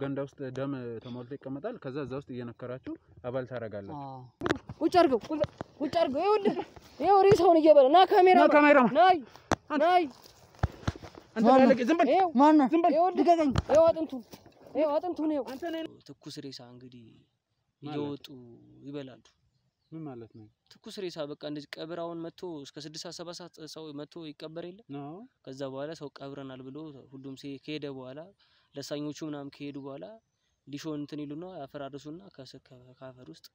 ገንዳ ውስጥ ደም ተሞልቶ ይቀመጣል ከዛ እዛ ውስጥ እየነከራችሁ አባል ታረጋላችሁ ቁጭ አድርገው ይኸውልህ ይኸው ሬሳውን እየበለ ና ካሜራ ናይ አንተ ባለቀ ዝም በል ማን ዝም በል ድገገኝ ይኸው አጥንቱን ይኸው አንተ ነህ ትኩስ ሬሳ እንግዲህ እየወጡ ይበላሉ ምን ማለት ነው ትኩስ ሬሳ በቃ እንደዚህ ቀብራውን መጥቶ እስከ 6-7 ሰው መጥቶ ይቀበር የለ ከዛ በኋላ ሰው ቀብረናል ብሎ ሁሉም ከሄደ በኋላ ለሳኞቹ ምናም ከሄዱ በኋላ ሊሾን እንትን ይሉና ያፈራርሱና ከአፈር ውስጥ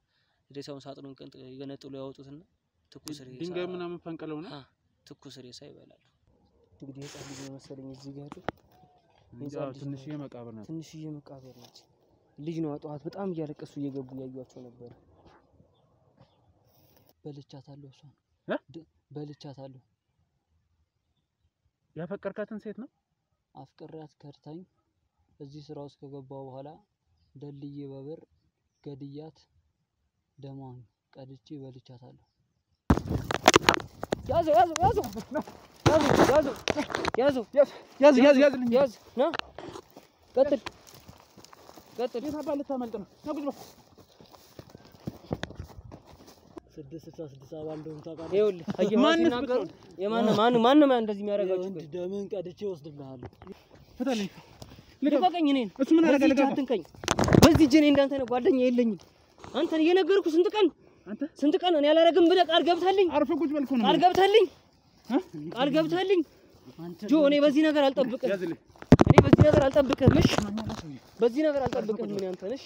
ሬሳውን ሳጥኑን ቀንጥ ይገነጥሉ ያወጡትና ትኩስ ሬሳ ድንጋይ ምናምን ፈንቀለውና ትኩስ ሬሳ ይበላሉ እንግዲህ ህፃን ልጅ መሰለኝ እዚህ ጋር ትንሽዬ መቃብር ነች ልጅ ነው አጧት በጣም እያለቀሱ እየገቡ ያዩአቸው ነበር በልቻታለሁ ያፈቀርካትን ሴት ነው አፍቅራት ከርታኝ እዚህ ስራው ውስጥ ከገባው በኋላ ደልዬ በብር ገድያት ደማን ቀድቼ በልቻታለሁ ያዙ ና ቀጥል የታባለ ታመልጥ ነው ነጉጅ በል 666 አባል እንደሆነ ታውቃለህ ይኸውልህ አየማናገሩ ማንም እንደዚህ የሚያረጋችሁ ደምን ቀድቼ ወስድልሃለሁ ፈታለኝ ልቀቀኝ እኔን እሱ ምን አረጋለህ አትንቀኝ በዚህ ጀኔ እንዳንተ ነው ጓደኛ የለኝም አንተን እየነገርኩ ስንት ቀን እኔ ያላረግም ብለህ ቃል ገብታልኝ አርፈ ቁጭ በል እኮ ነው ቃል ገብታልኝ ጆ እኔ በዚህ ነገር አልጠብቅም እሺ በዚህ ነገር አልጠብቅም ምን አንተ ነሽ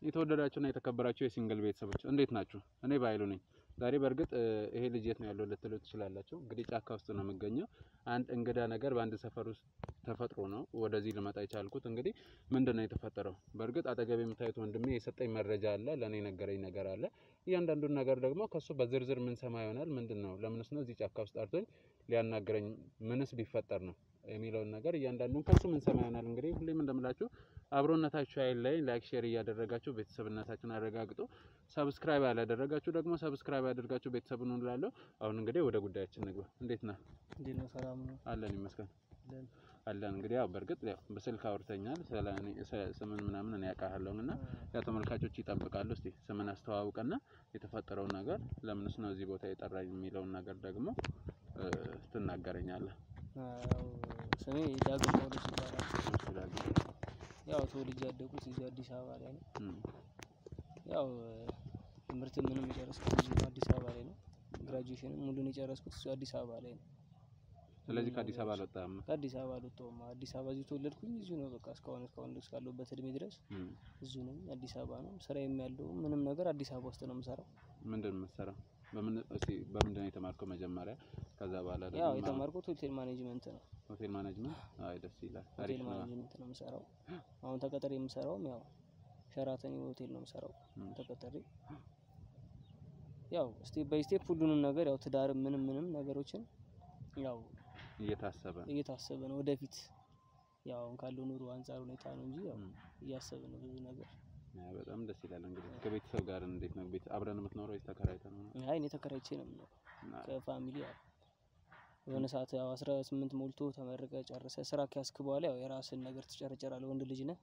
የተወደዳችሁና የተከበራችሁ የሲንግል ቤተሰቦች እንዴት ናችሁ እኔ ባይሉ ነኝ ዛሬ በርግጥ ይሄ ልጅ የት ነው ያለው ልትሉ ትችላላችሁ እንግዲህ ጫካ ውስጥ ነው የምገኘው አንድ እንግዳ ነገር በአንድ ሰፈር ውስጥ ተፈጥሮ ነው ወደዚህ ልመጣ ይቻልኩት እንግዲህ ምንድነው የተፈጠረው በርግጥ አጠገብ የምታዩት ወንድሜ የሰጠኝ መረጃ አለ ለኔ ነገረኝ ነገር አለ እያንዳንዱን ነገር ደግሞ ከሱ በዝርዝር ምን ሰማ ይሆናል ምንድነው ለምንስ ነው እዚህ ጫካ ውስጥ አርቶኝ ሊያናገረኝ ምንስ ቢፈጠር ነው የሚለውን ነገር እያንዳንዱን ከሱ ምን ሰማ ይሆናል እንግዲህ ሁሌም እንደምላችሁ አብሮነታችሁ አይለይ ላይክ ሼር እያደረጋችሁ ቤተሰብነታችሁን አረጋግጡ ሰብስክራይብ ያላደረጋችሁ ደግሞ ሰብስክራይብ ያደርጋችሁ ቤተሰቡን እንላለው አሁን እንግዲህ ወደ ጉዳያችን እንግባ እንዴት ነህ ሰላም ነው አለን ይመስገን አለን እንግዲህ ያው በርግጥ ያው በስልክ አውርተኛል ስለኔ ስምን ምናምን እኔ ያቃሃለውና ያ ተመልካቾች ይጠብቃሉ እስቲ ስምን አስተዋውቀና የተፈጠረው ነገር ለምንስ ነው እዚህ ቦታ የጠራኝ የሚለውን ነገር ደግሞ ትናገረኛለህ ስሜ ዳግም ሞልስ ይባላል ያው ተወልጄ ያደኩት እዚህ አዲስ አበባ ላይ ነው ያው ትምህርት ምንም የጨረስኩት እዚህ አዲስ አበባ ላይ ነው ግራጁዌሽን ሙሉን የጨረስኩት እዚህ አዲስ አበባ ላይ ነው ስለዚህ ከአዲስ አበባ አልወጣም ከአዲስ አበባ አልወጣም አዲስ አበባ እዚህ ተወለድኩኝ እዚህ ነው በቃ እስካሁን እስካለሁበት እድሜ ድረስ እዚህ ነው አዲስ አበባ ነው ስራዬም ያለው ምንም ነገር አዲስ አበባ ውስጥ ነው የምሰራው ምንድነው የምትሰራው በምንድን ነው የተማርከው መጀመሪያ ከዛ በኋላ ደግሞ ያው የተማርኩት ሆቴል ማኔጅመንት ነው ሆቴል ማኔጅመንት አይ ደስ ይላል ሆቴል ማኔጅመንት ነው የምሰራው አሁን ተቀጥሬ የምሰራው ያው ሸራተን ሆቴል ነው የምሰራው ተቀጥሬ ያው ስቴፕ ባይ ስቴፕ ሁሉንም ነገር ያው ትዳር ምንም ነገሮችን ያው እየታሰበ ነው ወደፊት ያው ካለው ኑሮ አንፃር ሁኔታ ነው እንጂ ያው እያሰብን ነው ብዙ ነገር በጣም ደስ ይላል እንግዲህ ከቤተሰብ ጋር እንዴት ነው ቤት አብረን የምትኖረው ወይስ ተከራይተህ ነው አይ እኔ ተከራይቼ ነው የምኖረው ከፋሚሊ ያው የሆነ ሰዓት 18 ሞልቶ ተመረቀ ጨረሰ ስራ ከያዝክ በኋላ ያው የራስን ነገር ትጨርጨራለህ ወንድ ልጅ ነህ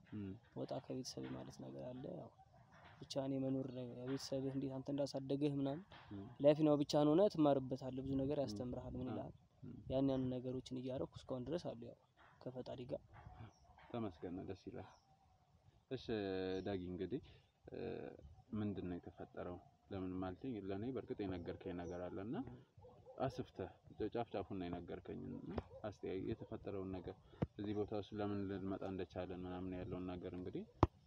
ወጣ ከቤተሰብ ማለት ነገር አለ ያው ብቻ እኔ መኖር ቤተሰብህ እንዴት አንተ እንዳሳደገህ ምናምን ላይፍ ነው ብቻ ነው ሆነ ትማርበታለህ ብዙ ነገር ያስተምርሃል ምን ይላል ያን ነገሮችን እያረኩ እስካሁን ድረስ አሉ ያው ከፈጣሪ ጋር ተመስገን ደስ ይላል እሺ ዳጊ እንግዲህ ምንድነው የተፈጠረው ለምን ማለት ለኔ በርግጥ የነገርከኝ ነገር አለና አስፍተህ ጫፍጫፉን ነው የነገርከኝና አስተያየት የተፈጠረው ነገር እዚህ ቦታ ውስጥ ለምን ልንመጣ እንደቻለን ምናምን ያለውን ነገር እንግዲህ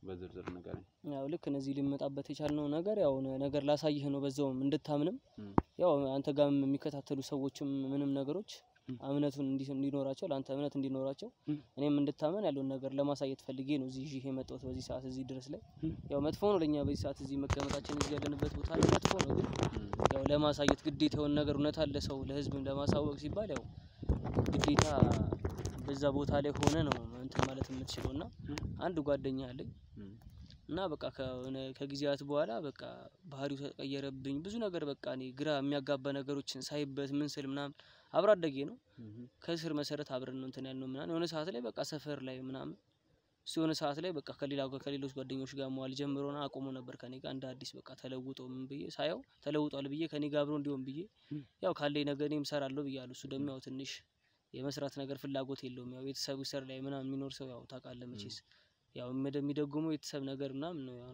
በዝርዝር ነገርኝ ያው ልክ እነዚህ ሊመጣበት የቻልነው ነገር ያው ነገር ላሳይህ ነው በዛውም እንድታምንም ያው አንተ ጋርም የሚከታተሉ ሰዎችም ምንም ነገሮች እምነቱን እንዲኖራቸው ላንተ እምነት እንዲኖራቸው እኔም እንድታመን ያለውን ነገር ለማሳየት ፈልጌ ነው እዚህ የመጣሁት በዚህ ሰዓት እዚህ ድረስ ላይ ያው መጥፎ ነው ለኛ በዚህ ሰዓት እዚህ መቀመጣችን እዚህ ያለንበት ቦታ ላይ መጥፎ ነው ግን ያው ለማሳየት ግዴታ የሆነ ነገር እውነት አለ ሰው ለህዝብም ለማሳወቅ ሲባል ያው ግዴታ በዛ ቦታ ላይ ሆነ ነው እንትን ማለት የምትችለውና አንድ ጓደኛ አለኝ እና በቃ ከጊዜያት በኋላ በቃ ባህሪው ተቀየረብኝ ብዙ ነገር በቃ እኔ ግራ የሚያጋባ ነገሮችን ሳይበት ምን ስል ምናምን አብሮ አደጌ ነው ከስር መሰረት አብረን ነው እንትን ያልነው ምናምን የሆነ ሰዓት ላይ በቃ ሰፈር ላይ ምናምን ሲሆነ ሰዓት ላይ በቃ ከሌሎች ጓደኞች ጋር መዋል ጀምሮና አቆሞ ነበር ከኔ ጋር እንደ አዲስ በቃ ተለውጦ ምን ብዬ ሳየው ተለውጧል ብዬ ከኔ ጋር አብሮ እንዲሆን ብዬ ያው ካለኝ ነገር እኔም እሰራለሁ ብያለሁ እሱ ደግሞ ያው ትንሽ የመስራት ነገር ፍላጎት የለውም ያው ቤተሰቡ ስር ላይ ምናምን የሚኖር ሰው ያው ታውቃለህ መቼስ ያው የሚደጉመው ቤተሰብ ነገር ምናምን ነው ያው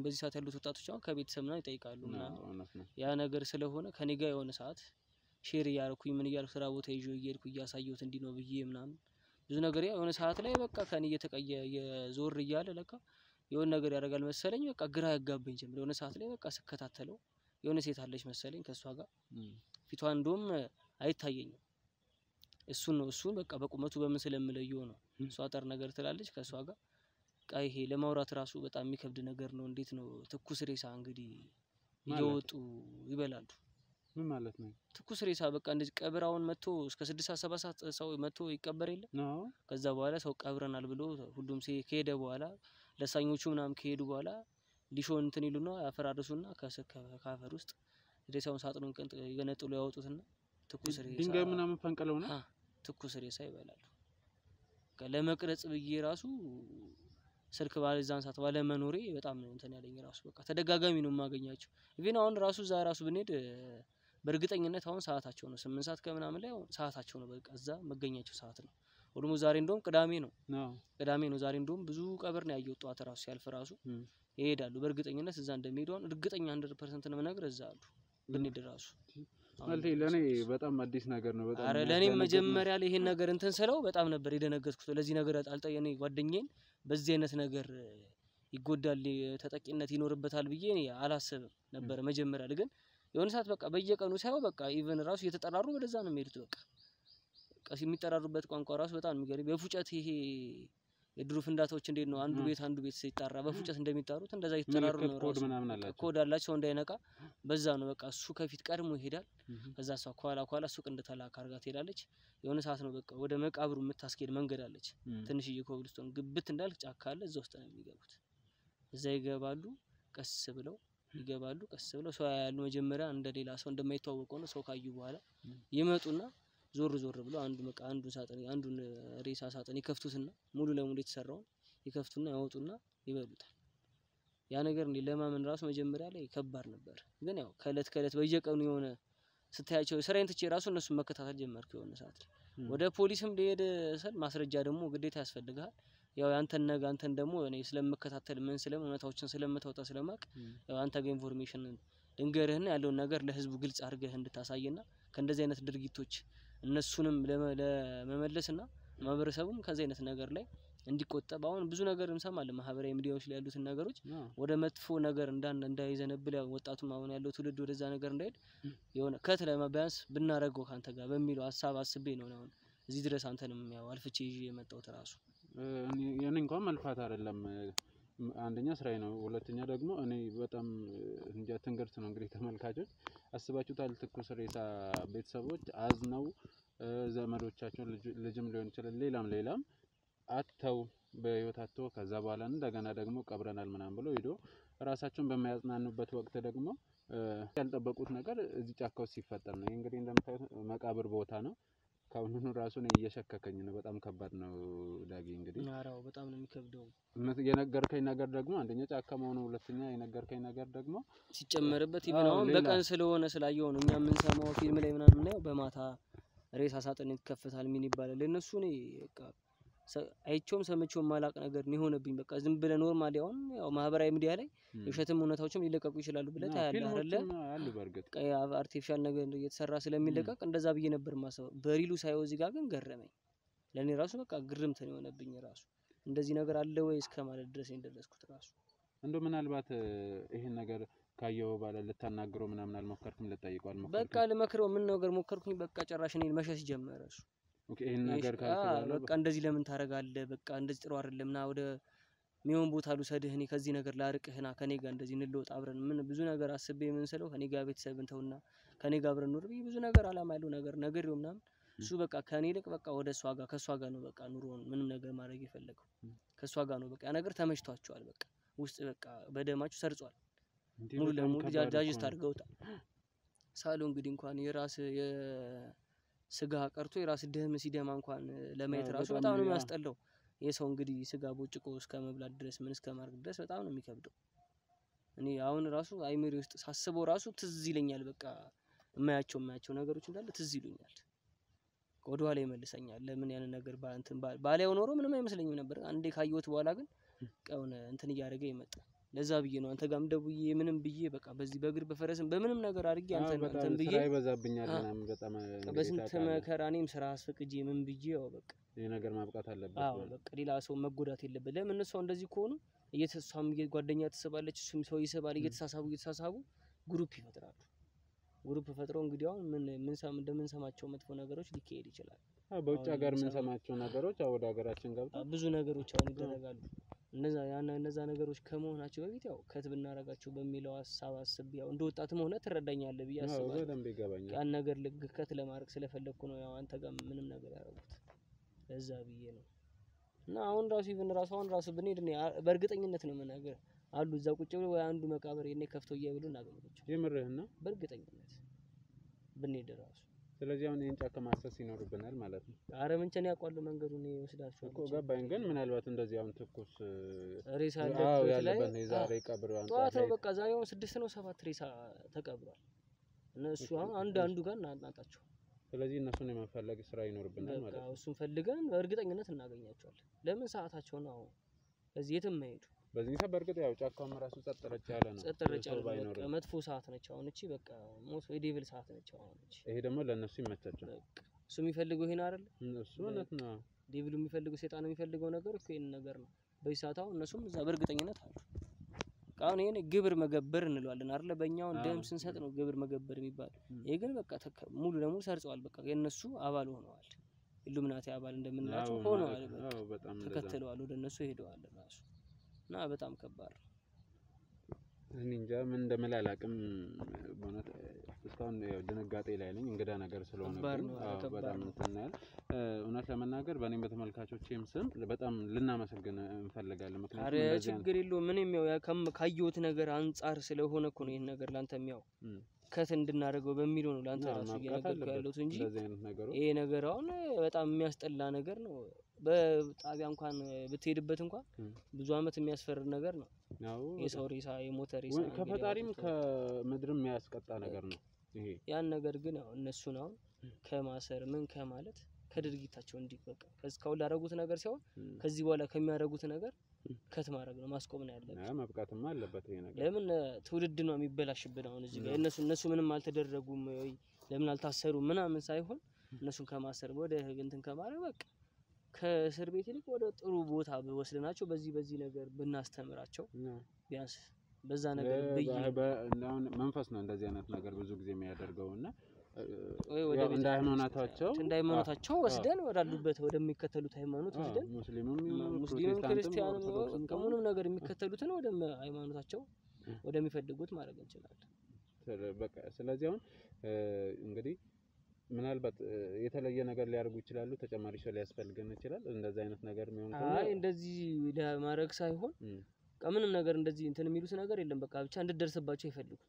በዚህ ሰዓት ያሉት ወጣቶች አሁን ከቤተሰብ ምናምን ይጠይቃሉ ምናምን ያ ነገር ስለሆነ ከኔ ጋር የሆነ ሰዓት ሼር እያደረኩኝ ምን እያልኩ ስራ ቦታ ይዤ እየሄድኩ እያሳየሁት እንዲህ ነው ብዬ ምናምን ብዙ ነገር ያው የሆነ ሰዓት ላይ በቃ ከኔ የዞር እያለ ለካ የሆነ ነገር ያደርጋል መሰለኝ በቃ ግራ ያጋባኝ ጀምሮ የሆነ ሰዓት ላይ በቃ ስከታተለው የሆነ ሴት አለች መሰለኝ ከሷ ጋር ፊቷን እንደውም አይታየኝም እሱን በቃ በቁመቱ በምን ስለምለየው ነው እሷ አጠር ነገር ትላለች ከሷ ጋር ቃይ ይሄ ለማውራት ራሱ በጣም የሚከብድ ነገር ነው እንዴት ነው ትኩስ ሬሳ እንግዲህ እየወጡ ይበላሉ ምን ማለት ነው ትኩስ ሬሳ በቃ እንደዚህ ቀብራውን መጥቶ እስከ 6 7 ሰዓት ሰው መጥቶ ይቀበር የለ ከዛ በኋላ ሰው ቀብረናል ብሎ ሁሉም ከሄደ በኋላ ለሳኞቹ ምናምን ከሄዱ በኋላ ሊሾን እንትን ይሉና ያፈራርሱና ከአፈር ውስጥ ሬሳውን ሳጥኑን ይገነጥሉ ያወጡትና ትኩስ ሬሳ ድንጋይ ምናምን ፈንቀለው ነው ትኩስ ሬሳ ይበላሉ ለመቅረጽ ብዬ ራሱ ስልክ ባለዛን ሰዓት ባለ መኖሬ በጣም እንትን ያለኝ ራሱ በቃ ተደጋጋሚ ነው ማገኛቸው ኢቭን አሁን ራሱ ራሱ ብንሄድ በእርግጠኝነት አሁን ሰዓታቸው ነው 8 ሰዓት ከምናምን ላይ ሰዓታቸው ነው በቃ እዛ መገኛቸው ሰዓት ነው ሁሉም ዛሬ እንደውም ቅዳሜ ነው ዛሬ እንደውም ብዙ ቀብር ነው ያየው ጧት ራሱ ያልፍ ራሱ ይሄዳሉ በእርግጠኝነት እዛ እንደሚሄዱ አሁን እርግጠኛ 100% ነው ነገር እዛ አሉ ብንሄድ ራሱ ማለት ለኔ በጣም አዲስ ነገር ነው በጣም አረ ለኔ መጀመሪያ ላይ ይሄን ነገር እንትን ስለው በጣም ነበር የደነገጥኩት ለዚህ ነገር አልጠየኔ ጓደኛዬን በዚህ አይነት ነገር ይጎዳል ተጠቂነት ይኖርበታል ብዬ እኔ አላሰብም ነበር መጀመሪያ ላይ ግን የሆነ ሰዓት በቃ በየቀኑ ሳይው በቃ ኢቭን ራሱ እየተጠራሩ ወደዛ ነው የሚሄዱት በቃ የሚጠራሩበት ቋንቋ ራሱ በጣም የሚገርም በፉጨት ይሄ የድሩ ፍንዳታዎች እንዴት ነው አንዱ ቤት ሲጣራ በፉጨት እንደሚጣሩት እንደዛ ይተራሩ ነው ኮድ አላቸው እንዳይነቃ በዛ ነው በቃ እሱ ከፊት ቀድሞ ይሄዳል ከዛ ሰው ኳላ ሱቅ እንደተላካ አርጋ ትሄዳለች የሆነ ሰዓት ነው በቃ ወደ መቃብሩ የምታስኬድ መንገድ አለች ትንሽ የኮብልስቶን ግብት እንዳልክ ጫካ አለ እዛ ውስጥ ነው የሚገቡት እዛ ይገባሉ ቀስ ብለው ሰው ያያሉ መጀመሪያ እንደሌላ ሰው እንደማይተዋወቀው ነው ሰው ካዩ በኋላ ይመጡና ዞር ብለው አንዱን ሬሳ ሳጥን ይከፍቱትና ሙሉ ለሙሉ የተሰራውን ይከፍቱና ያወጡና ይበሉታል ያ ነገር እንዴ ለማመን ራሱ መጀመሪያ ላይ ከባድ ነበር ግን ያው ከለት በየቀኑ የሆነ ስታያቸው ስራዬን ትቼ ራሱ እነሱ መከታተል ጀመርኩ የሆነ ሰዓት ወደ ፖሊስም ሊሄድ ሰል ማስረጃ ደግሞ ግዴታ ያስፈልጋል ያው አንተን ደግሞ እኔ ስለምከታተል ምን ስለምነታዎችን ስለምታወጣ ስለማቅ ያው አንተ ጋር ኢንፎርሜሽን ድንገርህና ያለውን ነገር ለህዝቡ ግልጽ አድርገህ እንድታሳይና ከእንደዚህ አይነት ድርጊቶች እነሱንም ለመመለስና ማህበረሰቡም ከዚህ አይነት ነገር ላይ እንዲቆጠብ አሁን ብዙ ነገር እንሰማለን ማህበራዊ ሚዲያዎች ላይ ያሉትን ነገሮች ወደ መጥፎ ነገር እንዳይዘነብል ያው ወጣቱም አሁን ያለው ትውልድ ወደዛ ነገር እንዳይሄድ የሆነ ከተለማባያንስ ብናረጋው ካንተ ጋር በሚለው ሐሳብ አስቤ ነው አሁን እዚህ ድረስ አንተንም ያው አልፍቼ ይዤ የመጣሁት ራሱ የኔ እንኳን መልፋት አይደለም አንደኛ ስራዬ ነው ሁለተኛ ደግሞ እኔ በጣም እንጃ ትንግርት ነው እንግዲህ ተመልካቾች አስባችሁታል ትኩስ ሬሳ ቤተሰቦች አዝነው ዘመዶቻቸው ልጅም ሊሆን ይችላል ሌላም አተው በህይወታቸው ከዛ በኋላ እንደገና ደግሞ ቀብረናል ምናምን ብለው ሄዶ ራሳቸውን በሚያጽናኑበት ወቅት ደግሞ ያልጠበቁት ነገር እዚህ ጫካው ሲፈጠር ነው እንግዲህ እንደምታዩት መቃብር ቦታ ነው ካሁኑ ራሱ ነው እየሸከከኝ ነው በጣም ከባድ ነው ዳጊ እንግዲህ አራው በጣም ነው የሚከብደው የነገርከኝ ነገር ደግሞ አንደኛ ጫካ መሆኑ ሁለተኛ የነገርከኝ ነገር ደግሞ ሲጨመርበት ይብናውን በቀን ስለሆነ ስላየው ነው እኛ ምን ሰማው ፊልም ላይ ምናምን ነው በማታ ሬሳ ሳጥን ይከፈታል ምን ይባላል ለነሱ ነው በቃ አይቾም ሰምቾም ማላቅ ነገር ነው ሆነብኝ በቃ ዝም ብለ ኖርማሊ አሁን ያው ማህበራዊ ሚዲያ ላይ የሸተም እውነታዎችም ሊለቀቁ ይችላሉ ብለ ታያለህ አይደለ አሉ በርግጥ አርቲፊሻል ነገር እየተሰራ ስለሚለቀቅ እንደዛ ብዬ ነበር ማሰብ በሪሉ ሳይው እዚህ ጋር ግን ገረመኝ ለኔ ራሱ በቃ ግርምት ነው የሆነብኝ ራሱ እንደዚህ ነገር አለ ወይ እስከማለት ድረስ እንደደረስኩት ራሱ እንደው ምናልባት ይሄን ነገር ካየው ባለ ልታናግረው ምናምን አልሞከርኩም ልጠይቀው አልሞከርኩም በቃ ለመክረው ምን ነገር ሞከርኩኝ በቃ ጭራሽ እኔን መሸሽ ጀመረ እሱ ኦኬ ይሄን ነገር ካልተባለ በቃ እንደዚህ ለምን ታረጋለህ በቃ እንደዚህ ጥሩ አይደለምና ወደ ሚሆን ቦታ ልውሰድህ እኔ ከዚህ ነገር ላርቅህና ከኔ ጋር እንደዚህ እንልወጥ አብረን ምን ብዙ ነገር አስቤ ምን ስለው ከኔ ጋር ቤተሰብን ተውና ከኔ ጋር አብረን ኑር ብዙ ነገር አላማ ያለው ነገር ነግሬው ምናምን እሱ በቃ ከኔ ልክ በቃ ወደ እሷ ጋር ከሷ ጋር ነው በቃ ኑሮን ምንም ነገር ማድረግ ይፈልጋል ከሷ ጋር ነው በቃ ነገር ተመችቷቸዋል በቃ ውስጥ በቃ በደማችሁ ሰርጿል ሙሉ ለሙሉ ጃጅ ታርገውታል ሳሉ እንግዲህ እንኳን የራስ የስጋ ቀርቶ የራስ ደም ሲደማ እንኳን ለማየት ራሱ በጣም ነው የሚያስጠላው የሰው እንግዲህ ስጋ ቦጭቆ እስከ መብላት ድረስ ምን እስከ ማርግ ድረስ በጣም ነው የሚከብደው እኔ አሁን ራሱ አይምሪ ውስጥ ሳስበው ራሱ ትዝ ይለኛል በቃ የማያቸው ነገሮች እንዳለ ትዝ ይሉኛል ወደ ኋላ ይመልሰኛል ለምን ያን ነገር ባንተን ባላየው ኖሮ ምንም አይመስለኝም ነበር አንዴ ካየሁት በኋላ ግን ቀውን እንትን ያያረገ ይመጣ ለዛ ብዬ ነው አንተ ጋም ደውዬ ምንም ብዬ በቃ በዚህ በእግር በፈረስም በምንም ነገር አድርጌ አንተን ብዬ ስራ ይበዛብኛል ምናምን በጣም በስንት መከራኔም ስራ አስፈቅጄ ምን ብዬ ያው በቃ ይሄ ነገር ማብቃት አለበት አዎ በቃ ሌላ ሰው መጎዳት የለበት ለምን እነሱ እንደዚህ ከሆኑ እየተሳም ጓደኛ ተሰባለች እሱም ሰው ይሰባል እየተሳሳቡ ግሩፕ ይፈጥራሉ ግሩፕ ፈጥሮ እንግዲህ አሁን ምን ሰማቸው መጥፎ ነገሮች ሊካሄድ ይችላል በውጭ ሀገር ምን ሰማቸው ነገሮች ወደ ሀገራችን ገብተው ብዙ ነገሮች አሁን ይደረጋሉ እነዛ ነገሮች ከመሆናቸው በፊት ያው ከትብና አረጋቸው በሚለው ሐሳብ አስብ ያው እንደወጣትም ሆነ ትረዳኛለህ ብዬ አስባለሁ በደንብ ይገባኛል ያን ነገር ልግከት ለማድረግ ስለፈለኩ ነው ያው አንተ ጋር ምንም ነገር ያደረጉት ለዛ ብዬ ነው እና አሁን ራሱ ብንሄድ ነው በእርግጠኝነት ነው መናገር አሉ እዛ ቁጭ ብለው ወይ አንዱ መቃብር የኔ ከፍተው እያይብሉ እናገኘቸው የምርህና በእርግጠኝነት ብንሄድ ራሱ ስለዚህ አሁን ይሄን ጫካ ማሰስ ይኖርብናል ማለት ነው አረ ምንቸን ያቋሉ መንገዱን ይወስዳቸው እኮ ገባኝ ግን ምናልባት እንደዚህ አሁን ትኩስ ሬሳ ያለበት ነው ዛሬ ቀብሩ አንተ በቃ ዛሬው 6 ነው 7 ሬሳ ተቀብሯል እነሱ አሁን አንዱ ጋር እናጣጣቸው ስለዚህ እነሱን የመፈለግ ስራ ይኖርብናል ማለት ነው እሱን ፈልገን በእርግጠኝነት እናገኛቸዋለን ለምን ሰዓታቸው ነው እዚህ የትም መሄዱ በዚህ ሰዓት በርግጥ ያው ጫካው ራሱ ጸጥረጭ ያለ ነው ጸጥረጭ ያለ በቃ መጥፎ ሰዓት ነች አሁን እቺ በቃ ሞት ወይ ዴቪል ሰዓት ነች አሁን እቺ ይሄ ደግሞ ለነሱ ይመቻቸው በቃ እሱ የሚፈልገው ይሄን አይደል እሱ እውነት ነው ዴቪሉ የሚፈልገው ሰይጣን የሚፈልገው ነገር እኮ ይሄን ነገር ነው በይሳታው እነሱም እዛ በእርግጠኝነት አሉ አሁን ይሄን ግብር መገበር እንለዋለን አይደል በእኛው ደም ስንሰጥ ነው ግብር መገበር የሚባል ይሄ ግን በቃ ሙሉ ለሙሉ ሰርጸዋል በቃ የነሱ አባል ሆነዋል ኢሉሚናቲ አባል እንደምንላቸው ሆነዋል በጣም ተከትለዋል ወደ እነሱ ሄደዋል ራሱ እና በጣም ከባድ ነው እኔ እንጃ ምን እንደምላላቅም በእውነት እስካሁን ያው ድንጋጤ ላይ ነኝ እንግዳ ነገር ስለሆነ በጣም እንተናል እውነት ለመናገር በእኔም በተመልካቾቼም ስም በጣም ልናመሰግን እንፈልጋለን ምክንያቱም አረ ችግር የለውም ምንም ያው ካየሁት ነገር አንፃር ስለሆነ እኮ ነው ይሄን ነገር ላንተም ያው ከት እንድናደርገው በሚለው ነው ላንተ ራሱ እየነገርኩ ያለሁት እንጂ ይሄ ነገር አሁን በጣም የሚያስጠላ ነገር ነው በጣቢያ እንኳን ብትሄድበት እንኳን ብዙ አመት የሚያስፈርድ ነገር ነው የሰው ሬሳ የሞተ ሬሳ ከፈጣሪም ከምድርም የሚያስቀጣ ነገር ነው ይሄ ያን ነገር ግን ያው እነሱ ነው ከማሰር ምን ከማለት ከድርጊታቸው እንዲበቃ ከስካው ላደረጉት ነገር ሲሆን ከዚህ በኋላ ከሚያደርጉት ነገር ከት ማድረግ ነው ማስቆም ነው ያለበት ማብቃትማ አለበት ይሄ ነገር ለምን ትውልድ ነው የሚበላሽብን አሁን እዚህ ጋር እነሱ ምንም አልተደረጉም ወይ ለምን አልታሰሩ ምናምን ሳይሆን እነሱን ከማሰር ወደ እንትን ከማድረግ በቃ ከእስር ቤት ይልቅ ወደ ጥሩ ቦታ በወስደናቸው በዚህ ነገር ብናስተምራቸው ቢያንስ በዛ ነገር በአሁን መንፈስ ነው እንደዚህ አይነት ነገር ብዙ ጊዜ የሚያደርገውና እንደ ሃይማኖታቸው ወስደን ወዳሉበት ወደሚከተሉት ሃይማኖት ወስደን ሙስሊምም ክርስቲያንም ከሙሉም ነገር የሚከተሉትን ወደ ሃይማኖታቸው ወደሚፈልጉት ማድረግ እንችላለን በቃ ስለዚህ አሁን እንግዲህ ምናልባት የተለየ ነገር ሊያርጉ ይችላሉ ተጨማሪ ሰው ሊያስፈልገን ይችላል እንደዚህ አይነት ነገር የሚሆን ከሆነ አይ እንደዚህ ለማድረግ ሳይሆን ከምንም ነገር እንደዚህ እንትን የሚሉት ነገር የለም በቃ ብቻ እንድደርስባቸው ይፈልጉ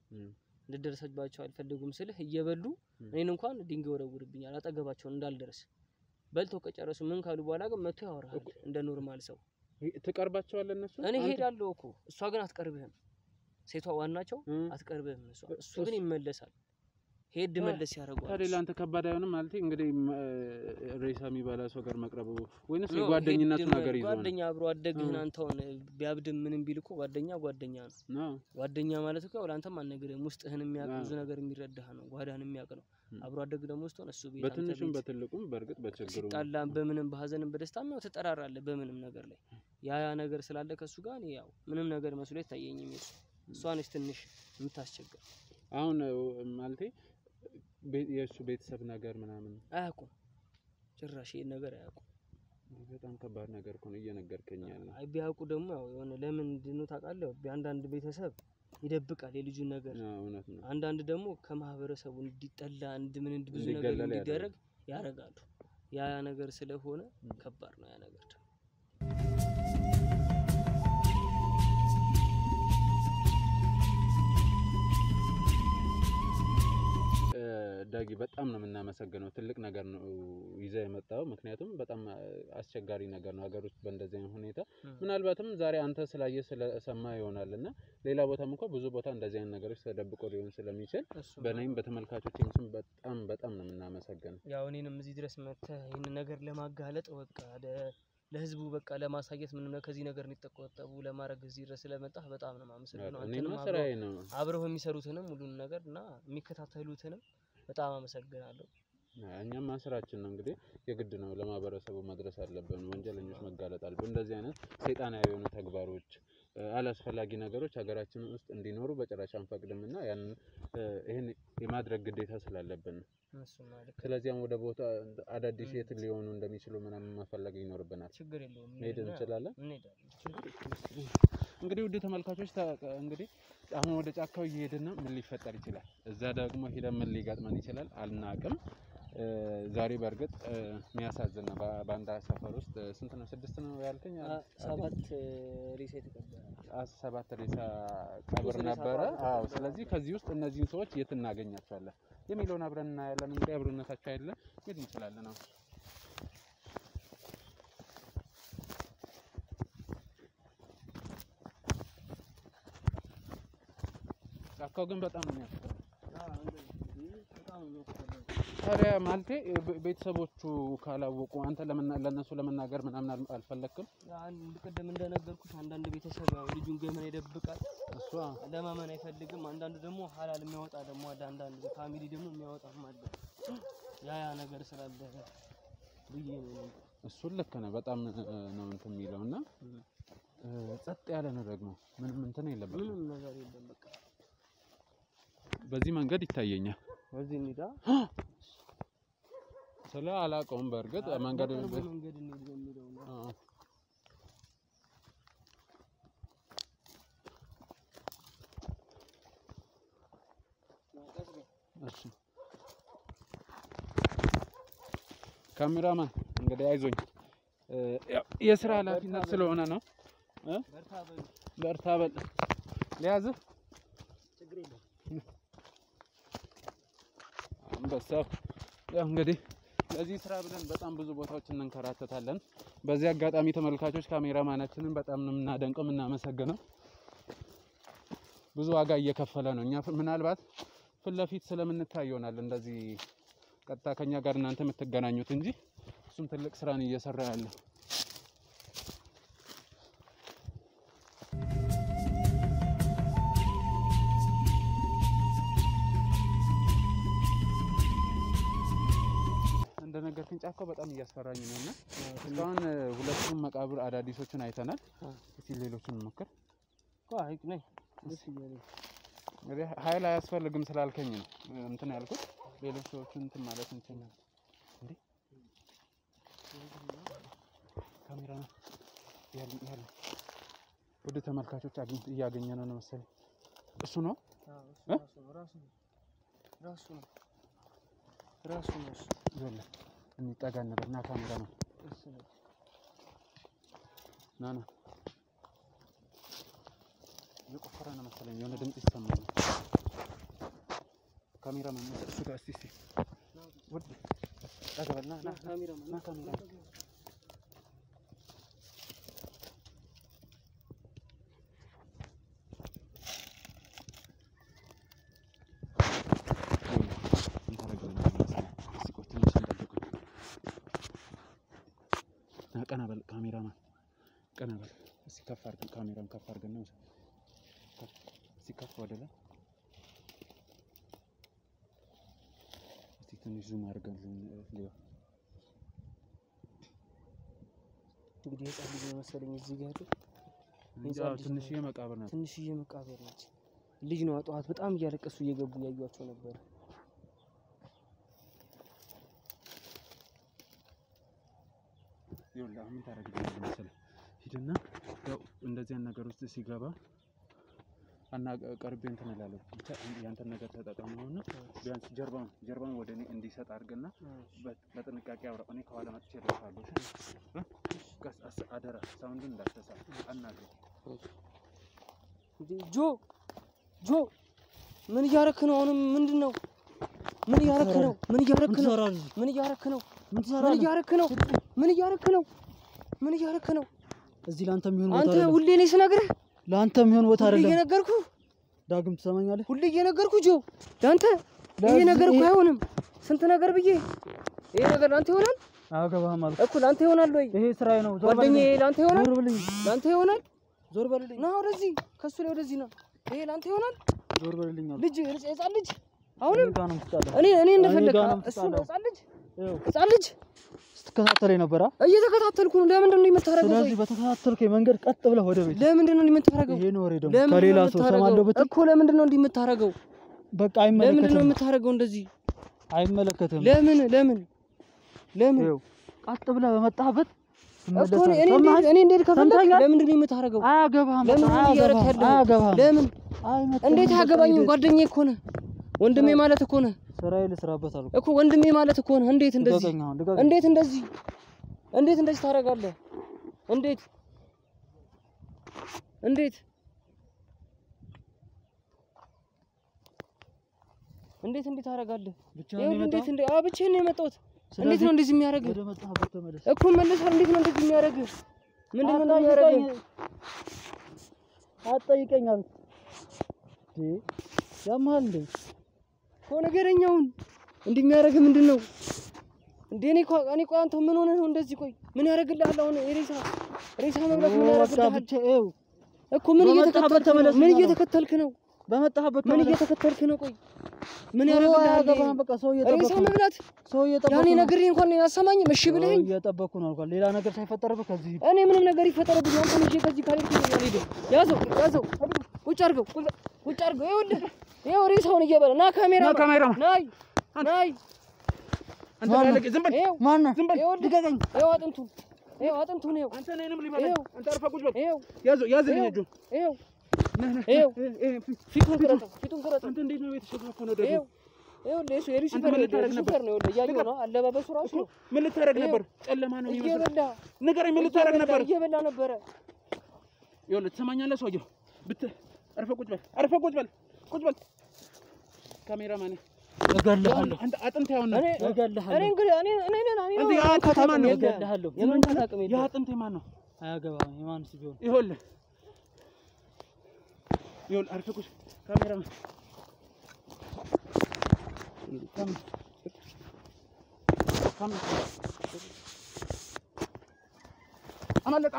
እንድደርስባቸው አልፈልጉም ስልህ እየበሉ እኔን እንኳን ድንጋይ ወረውርብኛል አጠገባቸው እንዳልደርስ በልተው ከጨረሱ ምን ካሉ በኋላ ግን መጥቶ ያወራል እንደ ኖርማል ሰው ተቀርባቸዋለህ እነሱ እኔ ሄዳለሁ እኮ እሷ ግን አትቀርብህም ሴቷ ዋናቸው አትቀርብህም እሱ ግን ይመለሳል ሄድ መለስ ያደርጋል ታዲያ ላንተ ከባድ አይሆንም ማለት እንግዲህ ሬሳ የሚባላ ሰው ጋር መቅረቡ ወይንስ ጓደኝነቱ ነገር ይዞ ጓደኛ አብሮ አደግህን አንተውን ቢያብድም ምንም ቢልኮ ጓደኛ ነው ጓደኛ ማለት እኮ ላንተም አንነግርህም ውስጥህን የሚያውቅ ብዙ ነገር የሚረዳህ ነው ጓዳህን የሚያውቅ ነው አብሮ አደግ ደግሞ ስትሆን እሱ ቤት በትንሹም በትልቁም በርግጥ በችግሩ ሲጣላም በምንም በሐዘንም በደስታም ነው ተጠራራለህ በምንም ነገር ላይ ያ ነገር ስላለ ከሱ ጋር ያው ምንም ነገር መስሎ ይታየኝም እሷ ነች ትንሽ የምታስቸግር አሁን ማለቴ የሱ ቤተሰብ ነገር ምናምን አያውቁም ጭራሽ ይሄን ነገር አያውቁም በጣም ከባድ ነገር እኮ ነው እየነገርከኝ ያለው አይ ቢያውቁ ደግሞ ያው የሆነ ለምን እንደሆነ ታውቃለህ አንዳንድ ቤተሰብ ይደብቃል የልጁን ነገር እውነት ነው አንዳንድ ደግሞ ከማህበረሰቡ እንዲጠላ ብዙ ነገር እንዲደረግ ያረጋሉ ያ ነገር ስለሆነ ከባድ ነው ያ ነገር ዳጊ በጣም ነው የምናመሰግነው ትልቅ ነገር ነው ይዘህ የመጣው ምክንያቱም በጣም አስቸጋሪ ነገር ነው ሀገር ውስጥ በእንደዚህ አይነት ሁኔታ ምናልባትም ዛሬ አንተ ስላየ ስለሰማ ይሆናልና ሌላ ቦታም እንኳን ብዙ ቦታ እንደዚህ አይነት ነገሮች ተደብቆ ሊሆን ስለሚችል በእኔም በተመልካቾችም ስም በጣም ነው የምናመሰግነው ያው እኔንም እዚህ ድረስ መጥተህ ይሄን ነገር ለማጋለጥ በቃ ለህዝቡ በቃ ለማሳየት ምንም ከዚህ ነገር እንዲተቆጠቡ ለማድረግ እዚህ ድረስ ስለመጣህ በጣም ነው የማመሰግነው አንተንም አብረው የሚሰሩትንም ሁሉን ነገርና የሚከታተሉትንም በጣም አመሰግናለሁ እኛም ማስራችን ነው እንግዲህ የግድ ነው ለማህበረሰቡ መድረስ አለብን ወንጀለኞች መጋለጥ አለብን እንደዚህ አይነት ሰይጣናዊ የሆኑ ተግባሮች አላስፈላጊ ነገሮች ሀገራችን ውስጥ እንዲኖሩ በጭራሽ አንፈቅድምና ያን ይሄን የማድረግ ግዴታ ስላለብን ስለዚህ ወደ ቦታ አዳዲስ የት ሊሆኑ እንደሚችሉ ምናምን መፈለግ ይኖርብናል ችግር የለውም ሄድ እንችላለን እንግዲህ ውድ ተመልካቾች እንግዲህ አሁን ወደ ጫካው እየሄድን ምን ሊፈጠር ይችላል እዛ ደግሞ ሄደን ምን ሊጋጥመን ይችላል አልናቅም ዛሬ በርግጥ የሚያሳዝን ነው ባንዳ ሰፈር ውስጥ ስንት ነው 6 ነው ያልከኝ 7 ሬሳ ተቀበረ 7 ሬሳ ቀብር ነበረ አዎ ስለዚህ ከዚህ ውስጥ እነዚህን ሰዎች የት እናገኛቸዋለን የሚለውን አብረን እናያለን እንግዲህ አብሮነታቸው አይደለም ሄድ እንችላለን አሁን ጫካው ግን በጣም ነው የሚያስፈራው ታዲያ ማለቴ ቤተሰቦቹ ካላወቁ አንተ ለነሱ ለመናገር ምናምን አልፈለክም አንድ ቀደም እንደነገርኩት አንዳንድ ቤተሰብ ያው ልጁን ገመና ይደብቃል እሷ ለማመን አይፈልግም አንዳንዱ ደግሞ ሐላል የሚያወጣ ደግሞ አንዳንድ ፋሚሊ ደግሞ የሚያወጣም አለ ያ ነገር ስላለ ብዬ ነው እሱ ልክ ነው በጣም ነው እንትን የሚለውና ጸጥ ያለ ነው ደግሞ ምንም እንትን የለበትም ምንም ነገር የለም በቃ በዚህ መንገድ ይታየኛል በዚህ እንዳ ስለ አላቀውም በርግጥ መንገድ እንሂድ የሚለው ነው እሺ ካሜራማን እንግዲህ አይዞኝ የሥራ ኃላፊነት ስለሆነ ነው በርታ በል ለያዝ ችግር የለም አንበሳው ያው እንግዲህ ለዚህ ስራ ብለን በጣም ብዙ ቦታዎች እንንከራተታለን በዚህ አጋጣሚ ተመልካቾች ካሜራማናችንን በጣም ነው እናደንቀው እናመሰግነው ብዙ ዋጋ እየከፈለ ነው እኛ ምናልባት ፍለፊት ስለምንታይ ይሆናል እንደዚህ ቀጥታ ከኛ ጋር እናንተ የምትገናኙት እንጂ እሱም ትልቅ ስራን እየሰራ ያለው እንደነገርኩኝ ጫካው በጣም እያስፈራኝ ነውና እስካሁን ሁለቱም መቃብር አዳዲሶችን አይተናል እስቲ ሌሎችን እንሞክር አይ ነኝ ደስ ይላል እንግዲህ ኃይል አያስፈልግም ስላልከኝ ነው እንትን ያልኩት ሌሎች ሰዎችን እንትን ማለት እንችላለን እንዴ ካሜራ ነው ያለ ወደ ተመልካቾች እያገኘነው ነው መሰለኝ እሱ ነው ራሱ ነው ይወላ እንጠጋ ነበርና ካሜራ ነው እሱ ነው ናና የቆፈረ ነው መሰለኝ የሆነ ድምጽ ይሰማል ካሜራማን እሱ ጋር እስቲ ወድ ታገበልና ና ካሜራማን ና ካሜራ ቀናበል ካሜራማን ቀናበል እስቲ ከፍ አድርገን ካሜራን ከፍ አድርገን ነው እስቲ ከፍ ወደለ እስቲ ትንሽ ዙም አድርገን ሊዮ እንግዲህ የጻፍ ልጅ መሰለኝ እዚህ ጋር ትንሽዬ መቃብር ናት ትንሽዬ መቃብር ነች ልጅ ነው አጧት በጣም እያለቀሱ እየገቡ ያዩዋቸው ነበር ይኸውልህ አሁን ታረጋግጥ መሰለኝ ሂድና ያው እንደዚህ ነገር ውስጥ ሲገባ እና ቀርቤ እንትን እላለሁ ብቻ ያንተን ነገር ተጠቀመውና ቢያንስ ጀርባውን ወደ እኔ እንዲሰጥ አድርግና በጥንቃቄ አውራ እኔ ከኋላ መጥቼ እደርሳለሁ ቀስ አደራ ሳውንዱን እንዳትሰሳ አናግረው ጆ ምን እያረክ ነው አሁንም ምንድነው ምን እያረክ ነው? ምን እያረክ ነው? ምን እያረክ ነው? ምን እያረክ ነው? ምን እያረክ ነው? ምን እያረክ ነው? እዚህ ላንተ የሚሆን ቦታ አይደለም። አንተ ሁሌ እኔ ስነግርህ ላንተ የሚሆን ቦታ አይደለም። ሁሌ እየነገርኩህ ዳግም ትሰማኛለህ? ሁሌ እየነገርኩህ ጆ ላንተ ይሄ ነገር እኮ አይሆንም። ስንት ነገር ብዬ ይሄ ነገር ላንተ ይሆናል? አያገባህም ማለት እኮ ላንተ ይሆናል ወይ? ይሄ ስራዬ ነው። ዞር በልልኝ። ጓደኛዬ ላንተ ይሆናል? ዞር በልልኝ። ላንተ ይሆናል? ዞር በልልኝ። ና ወደዚህ ከሱ ላይ ወደዚህ ና። ይሄ ላንተ ይሆናል? ዞር በልልኝ። ልጅ ህፃን ልጅ አሁንም ጋር ነው የምትጣለው። እኔ እንደፈለክ እሱ ህፃን ልጅ ስትከታተለኝ ነበር። እየተከታተልኩ ነው። ለምንድን ነው የምታረገው? ስለዚህ በተከታተልከኝ መንገድ ቀጥ ብለህ ወደ ቤት። ለምንድን ነው የምታረገው? ይሄ ነው ወሬ ደግሞ ከሌላ ሰው ሰማለሁ ብትል እኮ ለምንድን ነው የምታረገው? በቃ አይመለከትም። ለምንድን ነው የምታረገው እንደዚህ? አይመለከትም። ለምን ይኸው ቀጥ ብለህ በመጣህበት እኮ እኔ እንዴት ከፈለክ ለምንድን ነው የምታረገው? አያገባህም። አያገባህም። ለምን እንዴት አያገባኝም? ጓደኛዬ እኮ ነህ፣ ወንድሜ ማለት እኮ ነህ። ስራዬ ልስራበት አልኩ እኮ ወንድሜ ማለት እኮ ነህ። እንዴት እንደዚህ ታረጋለህ? እንዴት ታረጋለህ? ብቻዬን ነው የመጣሁት። እንዴት ነው እንደዚህ የሚያደርግ? እኮ መለሳል። እንዴት ነው እንደዚህ የሚያደርግ? ምንድን ነው የሚያደርግ? አትጠይቀኛል ያማል እንዴ? እኮ ነገረኛውን እንዲህ የሚያደርግ ምንድን ነው እንዴ? እኔ እኮ አንተ ምን ሆነህ ነው እንደዚህ? ቆይ ምን ያደርግልሃል አሁን? ሬሳ መብላት ምን ያደርግልሃል? እኮ ምን እየተከተልክ ነው? በመጣህበት ምን እየተከተልክ ነው? ቆይ ምን ያደርግልሃል? በቃ ሰው እየጠበኩ ሬሳ መብላት ያኔ ነግሬ እንኳን አሰማኝም። እሺ ብለኸኝ እየጠበኩ ነው አልኳት። ሌላ ነገር ሳይፈጠርብህ ከዚህ እኔ ምንም ነገር ይፈጠርብኝ አንተ ልጅ ከዚህ ካልሄድክ አልሄድም። ያዘው ቁጭ አድርገው። ይኸው ሬሳውን እየበላ ና። ካሜራ ናይ አንተ ባለቀ ዝም በል። ማነህ? ዝም በል ልቀቀኝ። ይኸው አጥንቱን ይኸው አንተ ነህንም ሊበላ አንተ አርፈህ ቁጭ በል። ያዝልኝ እጁን። ይኸው ፊቱን ቁረጥ። አንተ እንዴት ነው የተሸፋፈነው ደግሞ? ይኸው ለሱ የሪሲቨር ነው ያየው ነው አለባበሱ ራሱ ነው። ምን ልታረግ ነበር? ጨለማ ነው የሚመስለው። ንገረኝ፣ ምን ልታረግ ነበር? እየበላ ነበረ። ይኸውልህ ትሰማኛለህ? ሰውዬው አርፈህ ቁጭ በል። ካሜራማን እገልሃለሁ። አንተ አጥንት ያውና እገልሃለሁ። እኔ ከተማ ነው እገልሃለሁ። የምን ታጣቅም ያ አጥንት የማን ነው? አያገባም። የማንስ ቢሆን ይኸውልህ አርፈህ ቁጭ። ካሜራማን አመለጥ።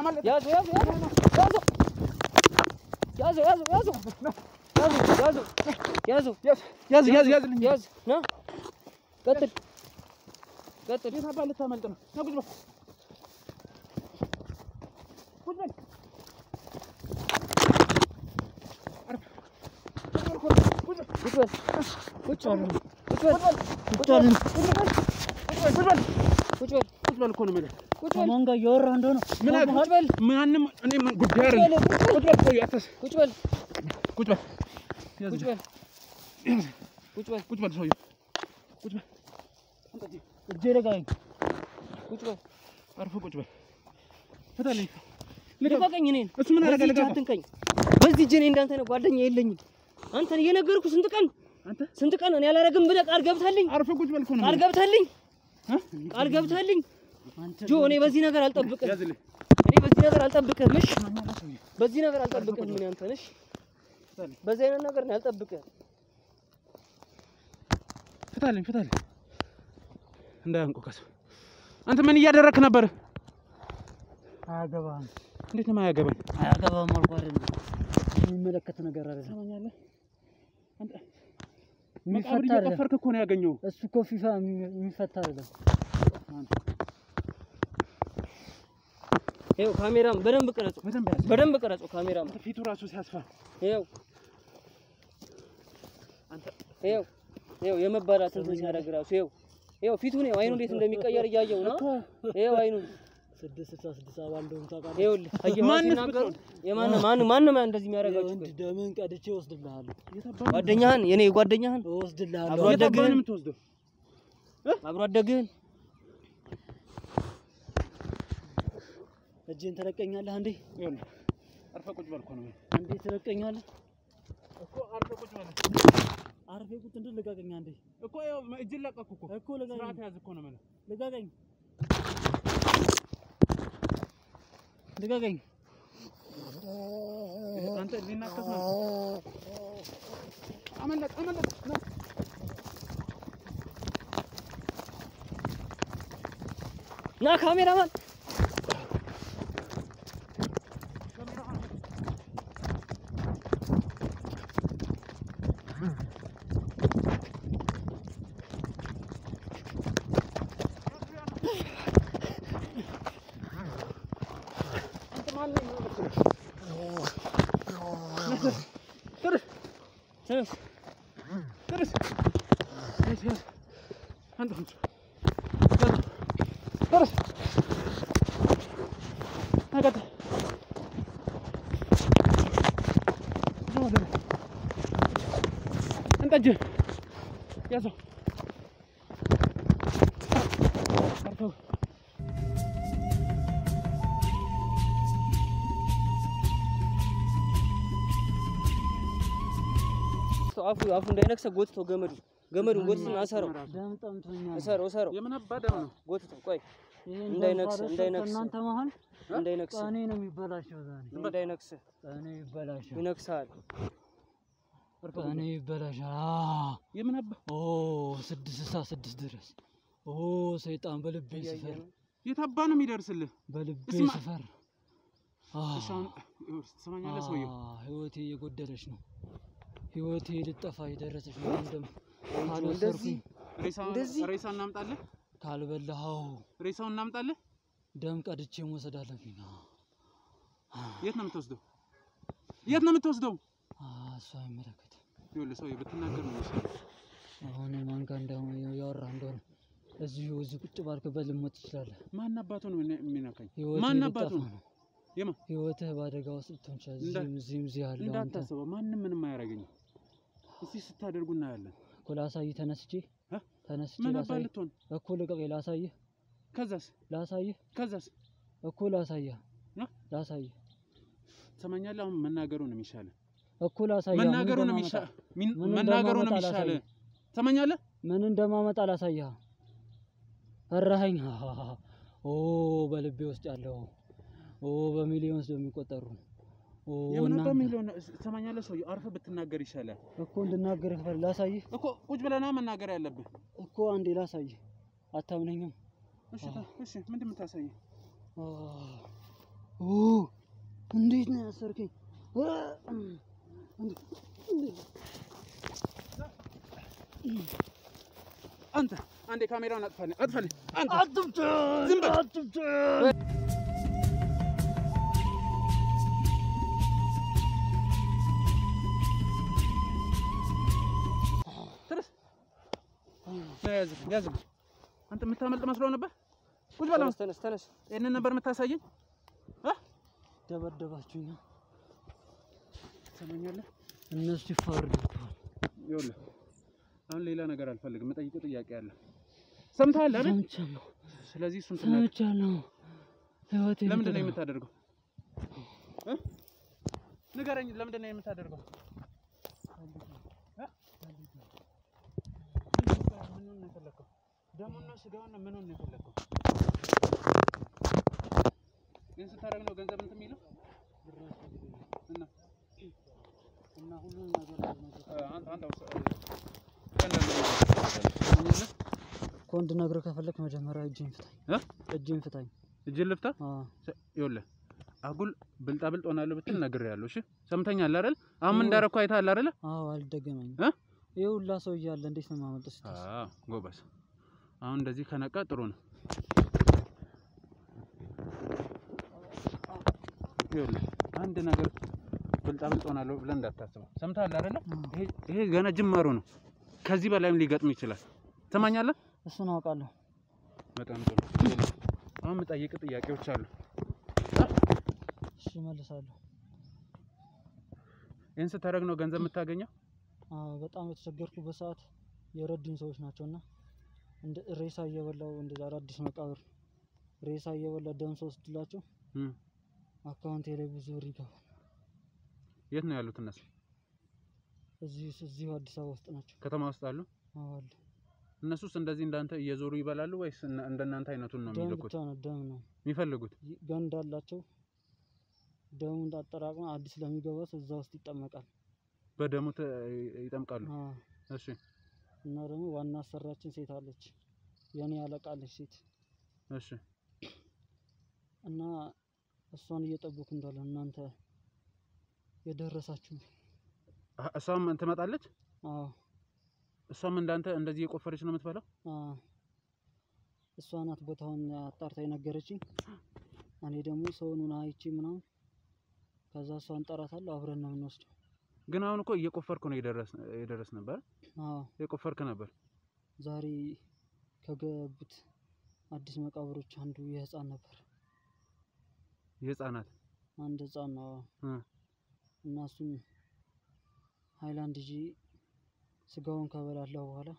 ያዝልኝ። ና ቀጥል። የት አባህ ልታመልጥ ነው? ና ቁጭ በል። ቁጭ በል እኮ ነው የምልህ። ከማን ጋር እያወራህ እንደሆነ ማንም እኔ ጉዳይ አይደለም። ቁጭ በል ሰውዬው ቁጭ በል። እጄ ለጋኝ። ቁጭ በል አርፈህ ቁጭ በል። ፍታልኝ። ልቀቀኝ። እኔን እሱ ምን አደረገ? ልቀቀኝ። አትንካኝ። በዚህ እጄ እኔ እንዳንተ ነው ጓደኛ የለኝም። አንተን እየነገርኩህ ስንት ቀን እኔ አላረግም ብለህ ቃል ገብተህልኝ። አርፈህ ቁጭ በል እኮ ነው። ቃል ገብተህልኝ ጆ። እኔ በዚህ ነገር አልጠብቅህም። ያዝልኝ። እኔ በዚህ ነገር አልጠብቅህም። እሺ በዚህ ነገር አልጠብቅህም። ምን አንተ ነሽ? በዚህ አይነት ነገር ነው አልጠብቅህም። ፍታልኝ። እንዳያንቆቀስ። አንተ ምን እያደረክ ነበር? አያገባህም። እንዴት ነው የማያገባኝ? አያገባህም አልኩህ አይደል? የሚመለከት ነገር አይደለም። ሰማኛለህ? አንተ መቃብር እየቆፈርክ እኮ ነው ያገኘው። እሱ እኮ ፊፋ የሚፈታ አይደለም። ይኸው ካሜራም በደንብ ቀረጹ። ካሜራም ፊቱ ራሱ ሲያስፋ ይኸው የመባላት እንትን ሲያደርግ ራሱ ይኸው ፊቱ ነው። አይኑ እንዴት እንደሚቀየር እያየው ነው። ይኸው አይኑ 666 አባል እንደሆነ ታውቃለህ። ይኸውልህ ማንም እንደዚህ የሚያደርጋችሁ ደምን ቀድቼ ወስድልሃለሁ። ጓደኛህን የኔ ጓደኛህን ወስድልሃለሁ። አብሮ አደግህን እጄን ትለቀኛለህ እንዴ? ይኸውልህ አርፈህ ቁጭ በል እኮ ነው። እንዴ ትለቀኛለህ እኮ? አርፈህ ቁጭ በል። አርፌ ቁጥ እንደ ልጋገኛ እንዴ እኮ ያው እጅ ለቀኩ እኮ ልጋገኝ ስርዓት ያዝ እኮ ነው ማለት ልጋገኝ ልጋገኝ አንተ ሊናከስ ነው አመለጥ ና ካሜራማን انت يا زو አፉ እንዳይነክሰ ጎትቶ ገመዱን ጎትቶ አሰረው አሰረው የምን አባደም ነው ጎትቶ ቆይ እንዳይነክስ እናንተ መሃል እንዳይነክስ እኔ ነው የሚበላሽው ዛሬ እንዳይነክስ እኔ ይበላሽው ይነክሳል እኔ ይበላሻል የምን አባ 6 ድረስ ሰይጣን በልቤ ሲፈር የታባ ነው የሚደርስልህ በልቤ ሲፈር እሻን ሰማኛለ ሰውየው ህይወቴ የጎደለች ነው ህይወቴ ልጠፋ የደረሰች ነው እንደዚህ ሬሳ እናምጣለን ካልበላው ሬሳውን እናምጣለን ደም ቀድቼ መውሰድ አለብኝ የት ነው የምትወስደው እሱ አይመለከት ይኸውልህ ሰውዬው ብትናገር ነው የሚሻለው አሁን ማን ጋር ያወራ እንደሆነ እዚሁ ቁጭ ባልክበት ልሞት ትችላለህ ማን አባቱ ነው የሚነካኝ ማን አባቱ ነው የማ ህይወትህ ባደጋ ውስጥ ትሆንቻለህ እዚህም ያለው እንዳታስበው ማንንም ምንም አያረጋኝም እስቲ ስታደርጉ እናያለን እኮ ላሳይህ ተነስቼ ምን አባልቶን እኮ ልቀቀኝ ላሳይህ ከዛስ እኮ ላሳይህ ሰማኛለህ አሁን መናገሩ ነው የሚሻለው እኮ ላሳይህ መናገሩ ነው የሚሻለው ሰማኛለህ ምን እንደማመጣ ላሳይህ ፈራኸኝ በልቤ ውስጥ ያለው በሚሊዮንስ የሚቆጠሩ የምን በሚሊዮን ሰማኛለህ ሰውዬው አርፈህ ብትናገር ይሻላል እኮ እንድናገር ይፈል ላሳይህ እኮ ቁጭ ብለና መናገር ያለብህ እኮ አንዴ ላሳይህ አታምነኝም እሺ ምንድነው የምታሳየው እንዴት ነው ያሰርከኝ አንተ አንዴ ካሜራውን አጥፋልኝ አንተ አጥፍቶ ዝም በል አጥፍቶ ያዝ አንተ የምታመልጥ መስሎ ነበር ቁጭ በል ተነስ እኔን ነበር የምታሳየኝ ደበደባችሁኝ ሰማኛለህ እነሱ ይፈርዱታል ይኸውልህ አሁን ሌላ ነገር አልፈልግም የምጠይቅህ ጥያቄ አለ ሰምተሃል አይደል ሰምቻለሁ ስለዚህ እሱን ሰምቻለሁ ህይወቴ ለምንድን ነው የምታደርገው ንገረኝ ለምንድን ነው የምታደርገው ምኑን ነው የፈለከው ደሙና ስጋውን ምኑን ነው የፈለከው ግን ስታደርግ ነው ገንዘብ እንትን የሚለው እና ሁሉን ነገር አንተ ኮንድ ነገር ከፈለክ መጀመሪያ እጄን ፍታኝ እጄን ልፍታ ይኸውልህ አጉል ብልጣብልጥ ሆናለሁ ብትል ነግሬያለሁ እሺ ሰምተኛል አይደል አሁን እንዳረኩ አይተሃል አይደል አልደገመኝም ይኸውላ ሰው እያለ እንዴት ነው ማመልጠስ ጎበዝ አሁን እንደዚህ ከነቃ ጥሩ ነው ይኸውልህ አንድ ነገር ብልጣብልጥ ሆናለሁ ብለን እንዳታስበው ሰምተሃል አይደል ይሄ ገና ጅማሮ ነው ከዚህ በላይም ሊገጥም ይችላል ሰማኛለህ እሱን አውቃለሁ በጣም ጥሩ አሁን የምጠይቅህ ጥያቄዎች አሉ እሺ መልሳለሁ ይሄን ስታደርግ ነው ገንዘብ የምታገኘው በጣም የተቸገርኩበት ሰዓት የረዱኝ ሰዎች ናቸውና እንደ ሬሳ እየበላው እንደ አዲስ መቃብር ሬሳ እየበላ ደም ወስድላቸው አካውንቴ ላይ ብዙ ብር ይገባል የት ነው ያሉት እነሱ እዚሁ አዲስ አበባ ውስጥ ናቸው። ከተማ ውስጥ አሉ? አዎ አሉ። እነሱስ እንደዚህ እንዳንተ እየዞሩ ይበላሉ ወይስ እንደናንተ አይነቱን ነው የሚልኩት? ደም ነው የሚፈልጉት? ገንዳ አላቸው። ደሙን እንዳጠራቅመው አዲስ ለሚገባ ሰው እዛ ውስጥ ይጠመቃል። በደሙ ይጠምቃሉ? እሺ። እና ደግሞ ዋና አሰሪያችን ሴት አለች፣ የኔ አለቃ አለች ሴት። እሺ። እና እሷን እየጠበኩ እንዳለ እናንተ የደረሳችሁ። እሷም ትመጣለች? አዎ። እሷም እንዳንተ እንደዚህ የቆፈረች ነው የምትበላው? አዎ። እሷ ናት ቦታውን አጣርታ የነገረችኝ። እኔ ደግሞ ሰውን አይቼ ምናምን ከዛ እሷን ጠራታለሁ፣ አብረን ነው የምንወስደው። ግን አሁን እኮ እየቆፈርኩ ነው የደረስ ነበር። አዎ የቆፈርክ ነበር። ዛሬ ከገቡት አዲስ መቃብሮች አንዱ የህፃን ነበር። የህፃናት አንድ ህፃን ነው። እና እሱም ሃይላንድ ይዤ ስጋውን ከበላለው በኋላ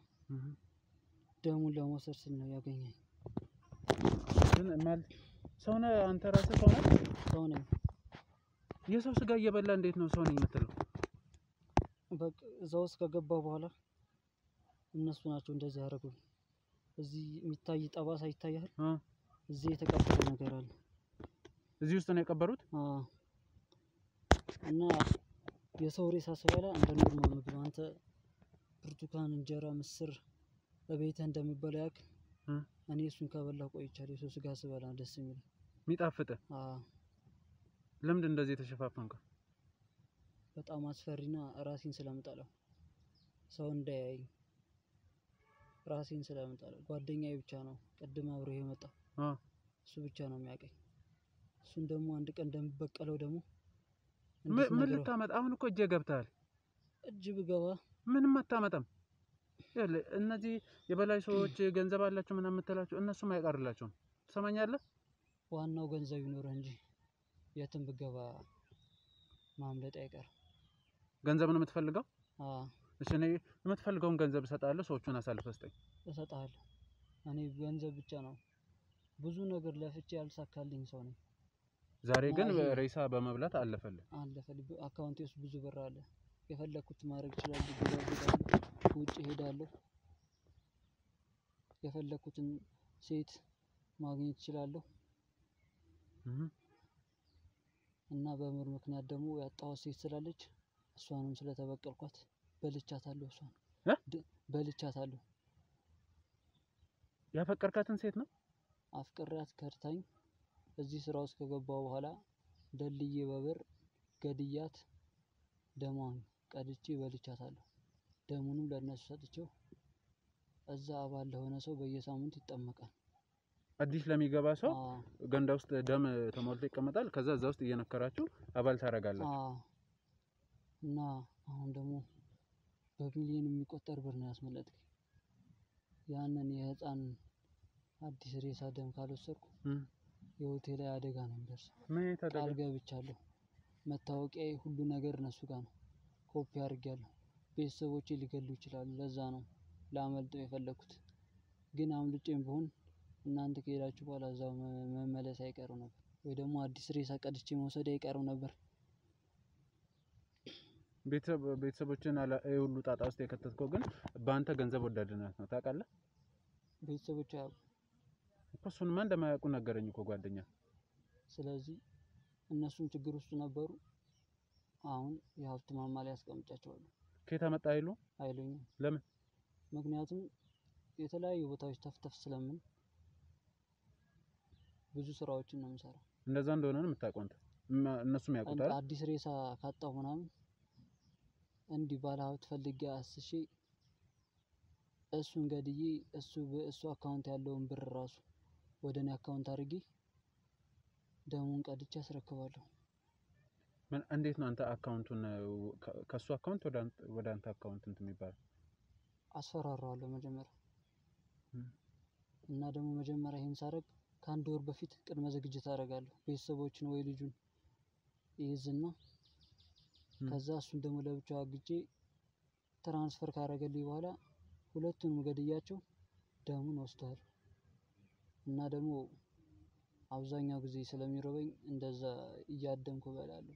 ደሙን ለመውሰድ ስል ነው ያገኘኝ። ግን ማለት ሰው ነህ አንተ ራስህ? ሰው ነህ? ሰው ነኝ። የሰው ስጋ እየበላ እንዴት ነው ሰው ነኝ የምትለው? በቃ እዛው ውስጥ ከገባው በኋላ እነሱ ናቸው እንደዚህ ያደረጉኝ። እዚህ የሚታይ ጠባሳ ይታያል። እዚህ የተቀበረ ነገር አለ። እዚህ ውስጥ ነው የቀበሩት? እና የሰው ሬሳ ስበላ እንደ ኖርማል ምግብ አንተ ብርቱካን፣ እንጀራ፣ ምስር በቤትህ እንደምበላ ያክ እኔ እሱን ከበላሁ ቆይቻለሁ። የሰው ስጋ ስበላ ደስ የሚል የሚጣፍጥ። ለምንድን እንደዚህ የተሸፋፈንከው? በጣም አስፈሪና ራሴን ስለምጠላው ሰው እንዳያየኝ ራሴን ስለምጠላው። ጓደኛዬ ብቻ ነው ቅድም አብሮ የመጣ እሱ ብቻ ነው የሚያውቀኝ። እሱን ደግሞ አንድ ቀን እንደምበቀለው ደግሞ ምን ልታመጣ? አሁን እኮ እጄ ገብታል። እጅ ብገባ ምንም አታመጣም። እነዚህ የበላይ ሰዎች ገንዘብ አላቸው ምናምን የምትላቸው እነሱም አይቀርላቸውም። ትሰማኛለህ? ዋናው ገንዘብ ይኖር እንጂ የትም ብገባ ማምለጥ አይቀርም። ገንዘብ ነው የምትፈልገው? እሺ እኔ የምትፈልገውን ገንዘብ እሰጥሃለሁ። ሰዎቹን አሳልፈህ ስጠኝ። እሰጥሃለሁ። እኔ ገንዘብ ብቻ ነው ብዙ ነገር ለፍቼ ያልሳካልኝ ሰው ነኝ። ዛሬ ግን ሬሳ በመብላት አለፈልህ። አካውንቴ ውስጥ ብዙ ብር አለ። የፈለኩት ማድረግ እችላለሁ። ውጭ ሄዳለሁ። የፈለኩትን ሴት ማግኘት እችላለሁ። እና በምር ምክንያት ደግሞ ያጣሁት ሴት ስላለች እሷንም ስለተበቀልኳት በልቻታለሁ። እሷን በልቻታለሁ። ያፈቀርካትን ሴት ነው? አፍቅራት ከርታኝ እዚህ ስራ ውስጥ ከገባው በኋላ ደልዬ በብር ገድያት ደሟን ቀድቼ በልቻታለሁ። ደሙንም ለነሱ ሰጥቼው እዛ አባል ለሆነ ሰው በየሳምንቱ ይጠመቃል። አዲስ ለሚገባ ሰው ገንዳ ውስጥ ደም ተሞልቶ ይቀመጣል። ከዛ እዛ ውስጥ እየነከራችሁ አባል ታረጋላችሁ። እና አሁን ደግሞ በሚሊዮን የሚቆጠር ብር ነው ያስመለጥከኝ። ያንን የህፃን አዲስ ሬሳ ደም ካልወሰድኩ የሆቴል ላይ አደጋ ነው የሚደርሰው። ቃል ገብቻለሁ። መታወቂያዬ ሁሉ ነገር እነሱ ጋር ነው። ኮፒ አድርጌያለሁ። ቤተሰቦቼ ሊገሉ ይችላሉ። ለዛ ነው ላመልጠው የፈለኩት። ግን አምልጬም ቢሆን እናንተ ከሄዳችሁ በኋላ እዛው መመለስ አይቀርም ነበር፣ ወይ ደግሞ አዲስ ሬሳ ቀድቼ መውሰድ አይቀርም ነበር። ቤተሰቦችን ሁሉ ጣጣ ውስጥ የከተትከው ግን በአንተ ገንዘብ ወዳድነት ነው ታውቃለህ? ቤተሰቦች እሱን ማን እንደማያውቁ ነገረኝ እኮ ጓደኛ። ስለዚህ እነሱም ችግር ውስጥ ነበሩ። አሁን የሀብት ማማ ላይ አስቀምጫቸዋለሁ። ከየት አመጣ አይሉኝም? ለምን? ምክንያቱም የተለያዩ ቦታዎች ተፍተፍ ስለምን ብዙ ስራዎችን ነው የምሰራው። እንደዛ እንደሆነ ነው የምታውቀው አንተ። እነሱም ያውቁታል። አዲስ ሬሳ ካጣሁ ምናምን እንዲህ ባለሀብት ፈልጌ አስሼ እሱን ገድዬ እሱ አካውንት ያለውን ብር ራሱ ወደ እኔ አካውንት አድርጌ ደሙን ቀድቼ አስረክባለሁ። እንዴት ነው አንተ አካውንቱን ከሱ አካውንት ወደ አንተ አካውንት እንትን የሚባለው? አስፈራራዋለሁ መጀመሪያ። እና ደግሞ መጀመሪያ ይሄን ሳደርግ ከአንድ ወር በፊት ቅድመ ዝግጅት አደርጋለሁ። ቤተሰቦችን ወይ ልጁን ይይዝና ከዛ እሱን ደግሞ ለብቻው አግጬ ትራንስፈር ካደረገልኝ በኋላ ሁለቱንም ገድያቸው ደሙን ወስደዋል። እና ደግሞ አብዛኛው ጊዜ ስለሚርበኝ እንደዛ እያደምኩ እበላለሁ።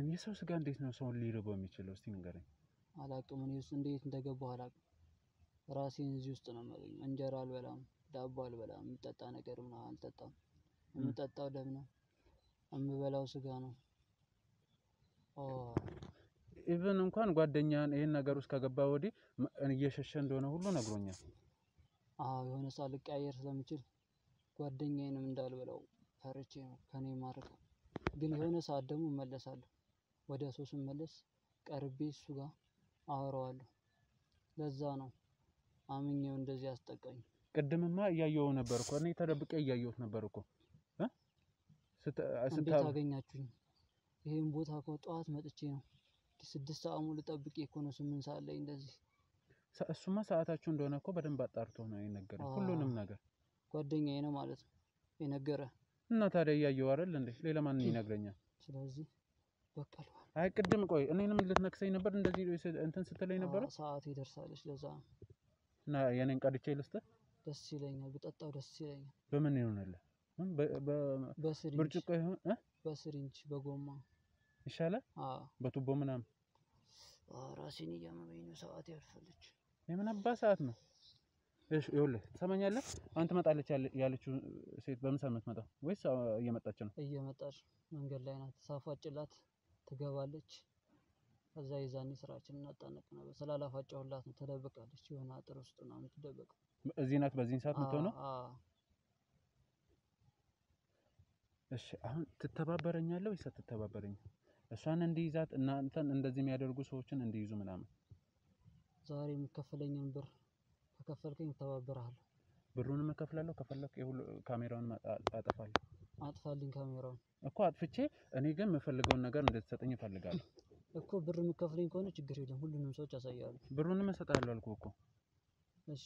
የሰው ስጋ እንዴት ነው ሰውን ሊርበው የሚችለው? እስቲ ንገረኝ። አላቅም። እኔ ውስጥ እንዴት እንደገባሁ አላቅም። ራሴን እዚህ ውስጥ ነው የማገኘው። እንጀራ አልበላም፣ ዳቦ አልበላም፣ የሚጠጣ ነገር ምናምን አልጠጣም። የምጠጣው ደም ነው፣ የምበላው ስጋ ነው። ኢቭን እንኳን ጓደኛን ይሄን ነገር ውስጥ ከገባ ወዲህ እየሸሸ እንደሆነ ሁሉ ነግሮኛል። የሆነ ሰዓት ልቀያየር ስለምችል ጓደኛዬንም እንዳልበላው ፈርቼ ነው ከኔ ማረከው። ግን የሆነ ሰዓት ደግሞ እመለሳለሁ። ወደ ሶስት መለስ ቀርቤ እሱ ጋር አወራዋለሁ። ለዛ ነው አምኜው እንደዚህ አስጠቃኝ። ቅድምማ እያየው ነበር እኮ እኔ ተደብቄ እያየሁት ነበር እኮ እንዴት አገኛችሁኝ? ይሄን ቦታ እኮ ጠዋት መጥቼ ነው 6 ሰዓት ሙሉ ጠብቄ እኮ ነው 8 ሰዓት ላይ እንደዚህ። እሱማ ሰዓታችሁ እንደሆነ እኮ በደንብ አጣርቶ ነው የነገረኝ ሁሉንም ነገር። ጓደኛዬ ነው ማለት ነው የነገረ። እና ታዲያ እያየው አይደል እንዴ? ሌላ ማን ይነግረኛል? ስለዚህ በቃ አይ ቅድም ቆይ እኔንም ልትነክሰኝ ነበር እንደዚህ እንትን ስትለኝ ነበር። ሰዓት ይደርሳለች ለዛ ነው። እና የኔን ቀድቼ ልስጥህ? ደስ ይለኛል፣ ብጠጣው ደስ ይለኛል። በምን ይሆናል? ብርጭቆ ይሆን? በስሪንጅ በጎማ ይሻላል? በቱቦ ምናምን። ራሴን እያመመኝ ነው፣ ሰዓት ያልፋለች። የምን አባ ሰዓት ነው? እሺ ይኸውልህ ትሰማኛለህ? አንተ መጣለች ያለችው ሴት በምን ሰዓት መጣ ወይስ እየመጣች ነው? እየመጣች መንገድ ላይ ናት። ሳፋጭላት ትገባለች። ከዛ ይዛኔ ስራችንን እናጣነቅ ነበር። ስላላፋጨሁላት ነው ተደብቃለች። የሆነ አጥር ውስጥ ነው የምትደበቀው። እዚህ ናት በዚህን ሰዓት የምትሆነው? እሺ አሁን ትተባበረኛለህ ወይስ አትተባበረኝም? እሷን እንዲይዛት እናንተን እንደዚህ የሚያደርጉ ሰዎችን እንዲይዙ ምናምን። ዛሬ የሚከፈለኝን ብር ከከፈልከኝ እተባበርሃለሁ። ብሩንም እከፍላለሁ፣ ከፈለክ ካሜራውን አጠፋለሁ። አጥፋልኝ ካሜራውን እኮ አጥፍቼ እኔ ግን የምፈልገውን ነገር እንድትሰጠኝ እፈልጋለሁ እኮ። ብር የምከፍለኝ ከሆነ ችግር የለም፣ ሁሉንም ሰዎች ያሳያሉ። ብሩንም እሰጥሃለሁ አልኩህ እኮ። እሺ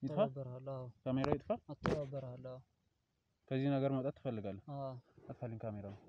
እተባበርሃለሁ። ካሜራው ይጥፋ? እተባበርሃለሁ። ከዚህ ነገር መውጣት ትፈልጋለህ? አጥፋልኝ ካሜራውን።